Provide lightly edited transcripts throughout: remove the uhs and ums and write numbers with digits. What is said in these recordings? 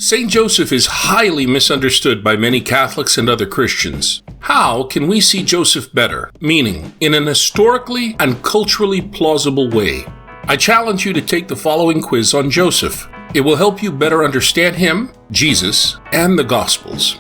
Saint Joseph is highly misunderstood by many Catholics and other Christians. How can we see Joseph better? Meaning, in an historically and culturally plausible way. I challenge you to take the following quiz on Joseph. It will help you better understand him, Jesus, and the Gospels.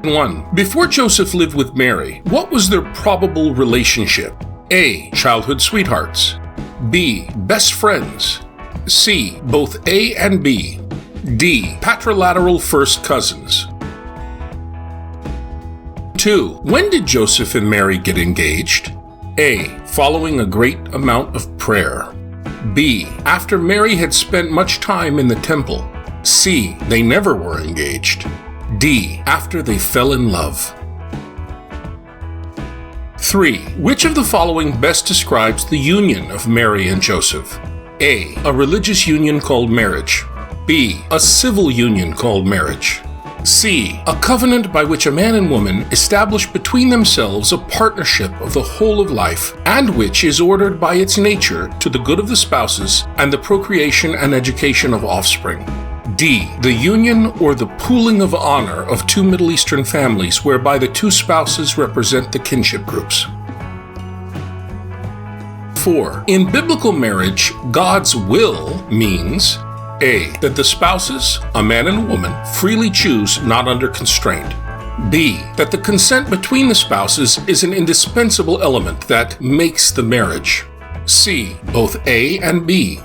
1. Before Joseph lived with Mary, what was their probable relationship? A. Childhood sweethearts. B. Best friends. C. Both A and B. D. Patrilateral first cousins. 2. When did Joseph and Mary get engaged? A. Following a great amount of prayer. B. After Mary had spent much time in the temple. C. They never were engaged. D. After they fell in love. 3. Which of the following best describes the union of Mary and Joseph? A. A religious union called marriage. B. A civil union called marriage. C. A covenant by which a man and woman establish between themselves a partnership of the whole of life, and which is ordered by its nature to the good of the spouses and the procreation and education of offspring. D. The union or the pooling of honor of two Middle Eastern families whereby the two spouses represent the kinship groups. 4. In biblical marriage, God's will means A. That the spouses, a man and a woman, freely choose not under constraint. B. That the consent between the spouses is an indispensable element that makes the marriage. C. Both A and B.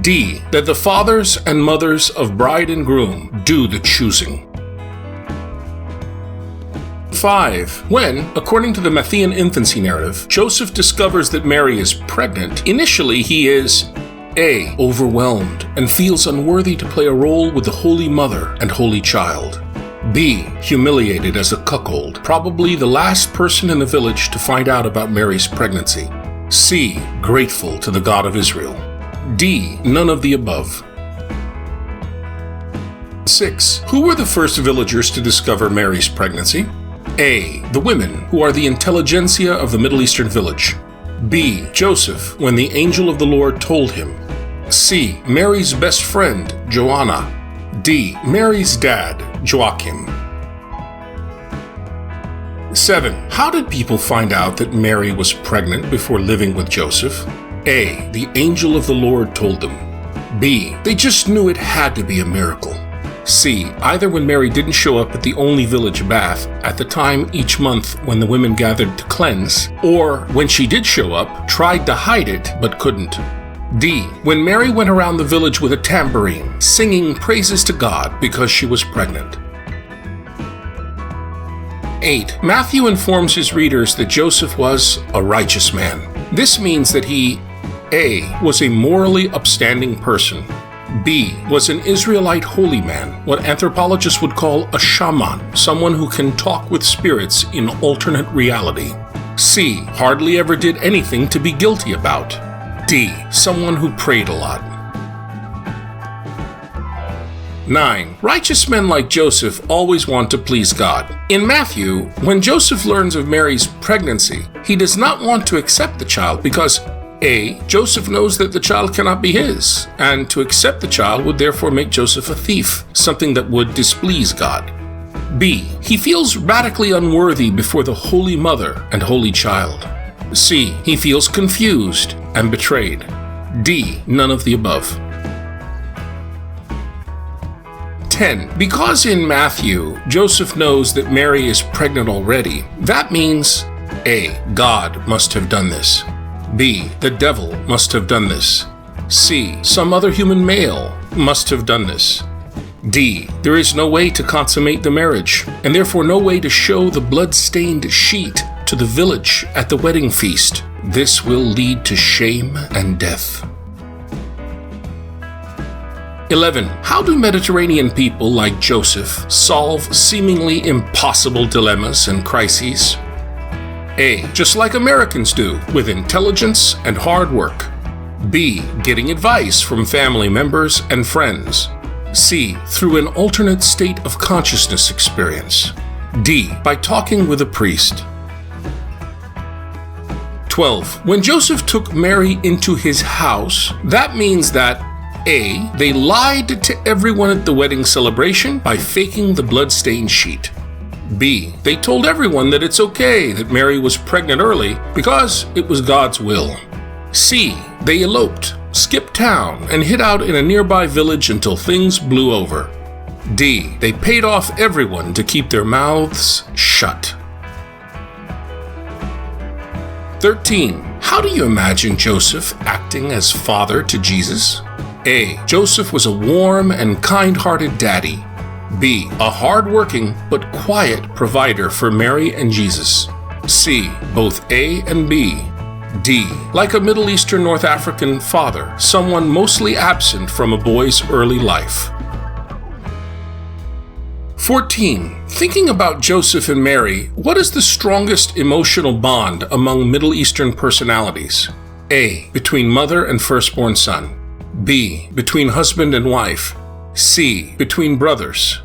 D. That the fathers and mothers of bride and groom do the choosing. 5. When, according to the Matthean infancy narrative, Joseph discovers that Mary is pregnant, initially he is A. Overwhelmed and feels unworthy to play a role with the Holy Mother and Holy Child. B. Humiliated as a cuckold, probably the last person in the village to find out about Mary's pregnancy. C. Grateful to the God of Israel. D. None of the above. 6. Who were the first villagers to discover Mary's pregnancy? A. The women, who are the intelligentsia of the Middle Eastern village. B. Joseph, when the angel of the Lord told him. C. Mary's best friend, Joanna. D. Mary's dad, Joachim. 7. How did people find out that Mary was pregnant before living with Joseph? A. The angel of the Lord told them. B. They just knew it had to be a miracle. C. Either when Mary didn't show up at the only village bath at the time each month when the women gathered to cleanse, or when she did show up, tried to hide it but couldn't. D. When Mary went around the village with a tambourine, singing praises to God because she was pregnant. 8. Matthew informs his readers that Joseph was a righteous man. This means that he A. was a morally upstanding person. B. was an Israelite holy man, what anthropologists would call a shaman, someone who can talk with spirits in alternate reality. C. hardly ever did anything to be guilty about. D. someone who prayed a lot. 9. Righteous men like Joseph always want to please God. In Matthew, when Joseph learns of Mary's pregnancy, he does not want to accept the child because A. Joseph knows that the child cannot be his, and to accept the child would therefore make Joseph a thief, something that would displease God. B. He feels radically unworthy before the Holy Mother and Holy Child. C. He feels confused and betrayed. D. None of the above. 10. Because in Matthew, Joseph knows that Mary is pregnant already, that means A. God must have done this. B. The devil must have done this. C. Some other human male must have done this. D. There is no way to consummate the marriage, and therefore no way to show the blood-stained sheet to the village at the wedding feast. This will lead to shame and death. 11. How do Mediterranean people like Joseph solve seemingly impossible dilemmas and crises? A. Just like Americans do, with intelligence and hard work. B. Getting advice from family members and friends. C. Through an alternate state of consciousness experience. D. By talking with a priest. 12. When Joseph took Mary into his house, that means that A. They lied to everyone at the wedding celebration by faking the blood-stained sheet. B. They told everyone that it's okay that Mary was pregnant early because it was God's will. C. They eloped, skipped town, and hid out in a nearby village until things blew over. D. They paid off everyone to keep their mouths shut. 13. How do you imagine Joseph acting as father to Jesus? A. Joseph was a warm and kind-hearted daddy. B. A hard-working but quiet provider for Mary and Jesus. C. Both A and B. D. Like a Middle Eastern North African father, someone mostly absent from a boy's early life. 14. Thinking about Joseph and Mary, what is the strongest emotional bond among Middle Eastern personalities? A. Between mother and firstborn son. B. Between husband and wife. C. Between brothers.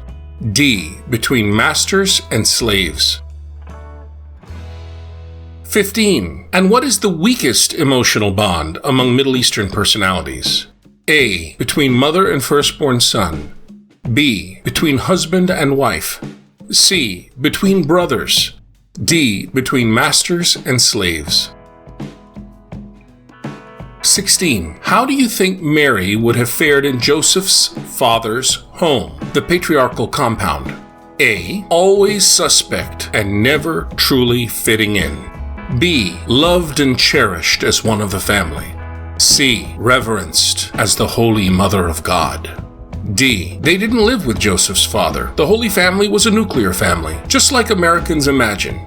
D. Between masters and slaves. 15. And what is the weakest emotional bond among Middle Eastern personalities? A. Between mother and firstborn son. B. Between husband and wife. C. Between brothers. D. Between masters and slaves. 16. How do you think Mary would have fared in Joseph's father's home, the patriarchal compound? A. Always suspect and never truly fitting in. B. Loved and cherished as one of the family. C. Reverenced as the Holy Mother of God. D. They didn't live with Joseph's father. The Holy Family was a nuclear family, just like Americans imagine.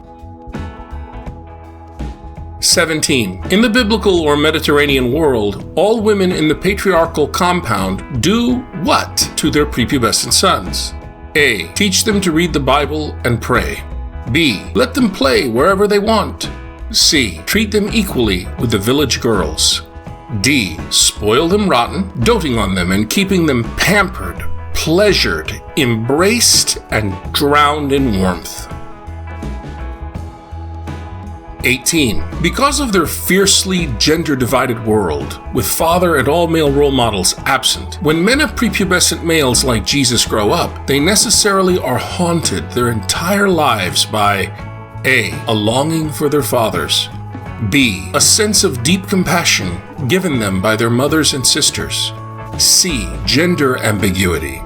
17. In the biblical or Mediterranean world, all women in the patriarchal compound do what to their prepubescent sons? A. Teach them to read the Bible and pray. B. Let them play wherever they want. C. Treat them equally with the village girls. D. Spoil them rotten, doting on them and keeping them pampered, pleasured, embraced, and drowned in warmth. 18. Because of their fiercely gender-divided world, with father and all male role models absent, when men of prepubescent males like Jesus grow up, they necessarily are haunted their entire lives by A. A longing for their fathers. B. A sense of deep compassion given them by their mothers and sisters. C. Gender ambiguity.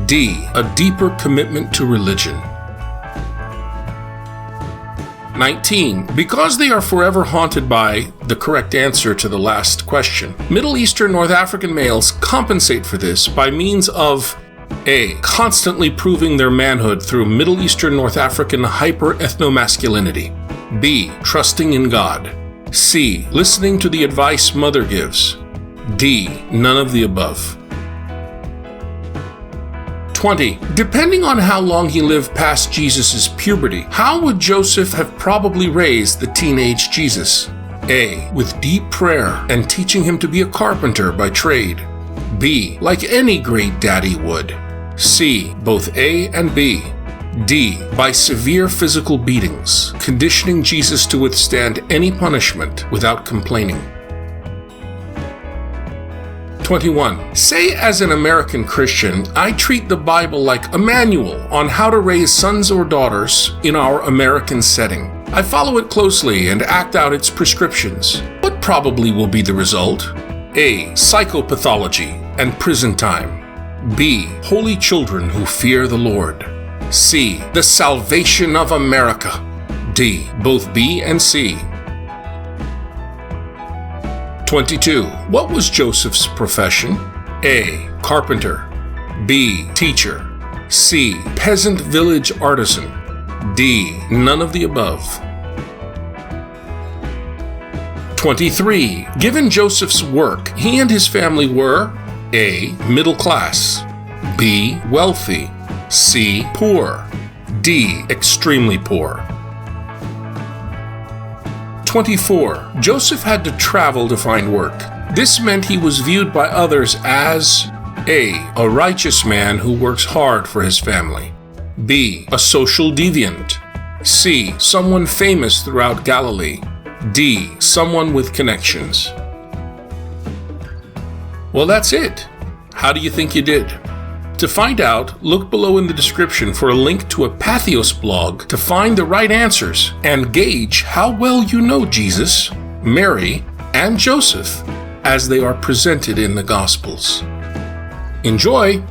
D. A deeper commitment to religion. 19. Because they are forever haunted by the correct answer to the last question, Middle Eastern North African males compensate for this by means of A. Constantly proving their manhood through Middle Eastern North African hyper-ethnomasculinity. B. Trusting in God. C. Listening to the advice mother gives. D. None of the above. 20. Depending on how long he lived past Jesus' puberty, how would Joseph have probably raised the teenage Jesus? A. With deep prayer and teaching him to be a carpenter by trade. B. Like any great daddy would. C. Both A and B. D. By severe physical beatings, conditioning Jesus to withstand any punishment without complaining. 21. Say as an American Christian, I treat the Bible like a manual on how to raise sons or daughters in our American setting. I follow it closely and act out its prescriptions. What probably will be the result? A. Psychopathology and prison time. B. Holy children who fear the Lord. C. The salvation of America. D. Both B and C. 22. What was Joseph's profession? A. Carpenter. B. Teacher. C. Peasant village artisan. D. None of the above. 23. Given Joseph's work, he and his family were A. Middle class. B. Wealthy. C. Poor. D. Extremely poor. 24. Joseph had to travel to find work. This meant he was viewed by others as A. A righteous man who works hard for his family. B. A social deviant. C. Someone famous throughout Galilee. D. Someone with connections. Well, that's it. How do you think you did? To find out, look below in the description for a link to a Patheos blog to find the right answers and gauge how well you know Jesus, Mary, and Joseph as they are presented in the Gospels. Enjoy!